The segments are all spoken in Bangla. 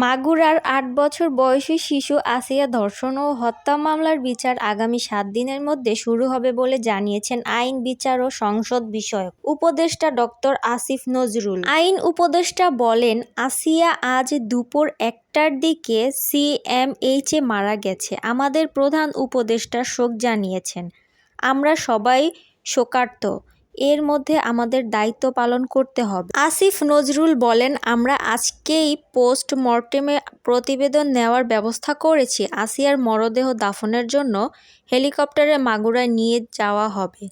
মাগুরার ৮ বছর বয়সী শিশু আসিয়া ধর্ষণ ও হত্যা মামলার বিচার আগামী ৭ দিনের মধ্যে শুরু হবে বলে জানিয়েছেন আইন বিচার ও সংসদ বিষয়ক উপদেষ্টা ডক্টর আসিফ নজরুল। আইন উপদেষ্টা বলেন, আসিয়া আজ দুপুর ১টার দিকে সিএমএইচে মারা গেছে। আমাদের প্রধান উপদেষ্টা শোক জানিয়েছেন। আমরা সবাই শোকার্ত। এর মধ্যে আমাদের দায়িত্ব পালন করতে হবে। আসিফ নজরুল বলেন, আমরা আজকেই পোস্টমর্টেমে প্রতিবেদন নেওয়ার ব্যবস্থা করেছি। আসিয়ার মরদেহ দাফনের জন্য হেলিকপ্টারে মাগুরায় নিয়ে যাওয়া হবে।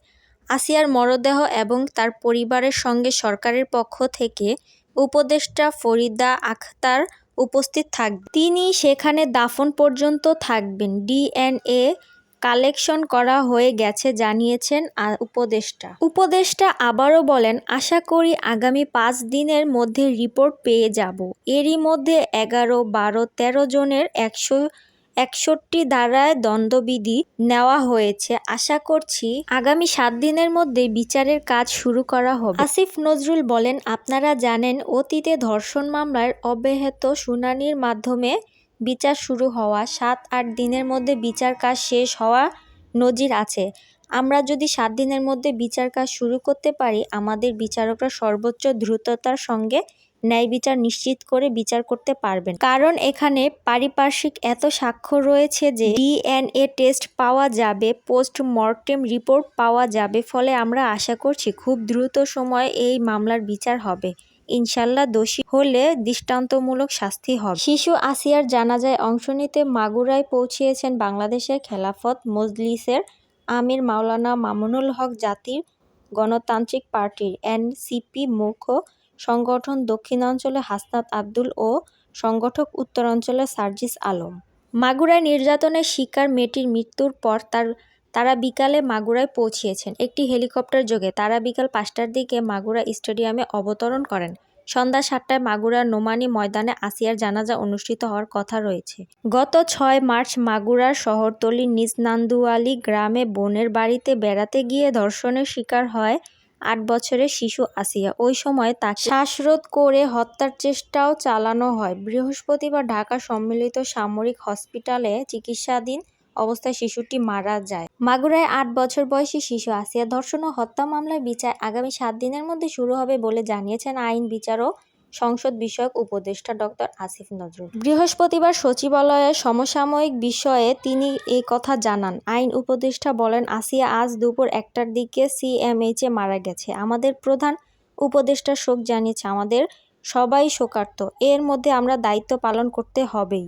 আসিয়ার মরদেহ এবং তার পরিবারের সঙ্গে সরকারের পক্ষ থেকে উপদেষ্টা ফরিদা আখতার উপস্থিত থাকবেন। তিনি সেখানে দাফন পর্যন্ত থাকবেন। ডিএনএ কালেকশন করা হয়ে গেছে জানিয়েছেন উপদেষ্টা আবারও বলেন, আশা করি আগামী ৫ দিনের মধ্যে রিপোর্ট পেয়ে যাব। এরই মধ্যে ১১, ১২, ১৩ জনের ১৬১ ধারায় দণ্ডবিধি নেওয়া হয়েছে। আশা করছি আগামী ৭ দিনের মধ্যে বিচারের কাজ শুরু করা হবে। আসিফ নজরুল বলেন, আপনারা জানেন, অতীতে ধর্ষণ মামলার অব্যাহত শুনানির মাধ্যমে বিচার শুরু হওয়া ৭-৮ দিনের মধ্যে বিচার কাজ শেষ হওয়া নজির আছে। আমরা যদি ৭ দিনের মধ্যে বিচার কাজ শুরু করতে পারি, আমাদের বিচারকরা সর্বোচ্চ দ্রুততার সঙ্গে ন্যায় বিচার নিশ্চিত করে বিচার করতে পারবেন। কারণ এখানে পারিপার্শ্বিক এত সাক্ষ্য রয়েছে যে ডিএনএ টেস্ট পাওয়া যাবে, পোস্টমর্টেম রিপোর্ট পাওয়া যাবে। ফলে আমরা আশা করছি খুব দ্রুত সময়ে এই মামলার বিচার হবে। ইনশাল্লাহ দোষী হলে দৃষ্টান্তমূলক শাস্তি হবে। শিশু আসিয়ার জানাজায় অংশ নিতে মাগুরায় পৌঁছিয়েছেন বাংলাদেশের খেলাফত মজলিসের আমির মাওলানা মামুনুল হক, জাতীয় গণতান্ত্রিক পার্টির এনসিপি মুখ্য সংগঠন দক্ষিণাঞ্চলে হাসনাত আব্দুল ও সংগঠক উত্তরাঞ্চলে সার্জিস আলম। মাগুরায় নির্যাতনের শিকার মেয়েটির মৃত্যুর পর তারা বিকালে মাগুরায় পৌঁছিয়েছেন একটি হেলিকপ্টার যোগে। তারা বিকাল ৫টার দিকে মাগুরা স্টেডিয়ামে অবতরণ করেন। সন্ধ্যা ৭টায় মাগুরার নোমানী ময়দানে আসিয়ার জানাজা অনুষ্ঠিত হওয়ার কথা রয়েছে। গত ৬ মার্চ মাগুরার শহরতলির নিজ নান্দুয়ালী গ্রামে বোনের বাড়িতে বেড়াতে গিয়ে ধর্ষণের শিকার হয় ৮ বছরের শিশু আসিয়া। ওই সময় তাকে শ্বাসরোধ করে হত্যার চেষ্টাও চালানো হয়। বৃহস্পতিবার ঢাকা সম্মিলিত সামরিক হসপিটালে চিকিৎসাধীন অবস্থায় শিশুটি মারা যায়। মাগুরায় ৮ বছর বয়সী শিশু আসিয়া ধর্ষণ ও হত্যা মামলার বিচার আগামী ৭ দিনের মধ্যে শুরু হবে বলে জানিয়েছেন আইন বিচার ও সংসদ বিষয়ক উপদেষ্টা ডক্টর আসিফ নজরুল। বৃহস্পতিবার সচিবালয়ে সমসাময়িক বিষয়ে তিনি এ কথা জানান। আইন উপদেষ্টা বলেন, আসিয়া আজ দুপুর ১টার দিকে সিএমএইচে মারা গেছে। আমাদের প্রধান উপদেষ্টা শোক জানিয়েছে। আমাদের সবাই শোকার্ত। এর মধ্যে আমরা দায়িত্ব পালন করতে হবেই।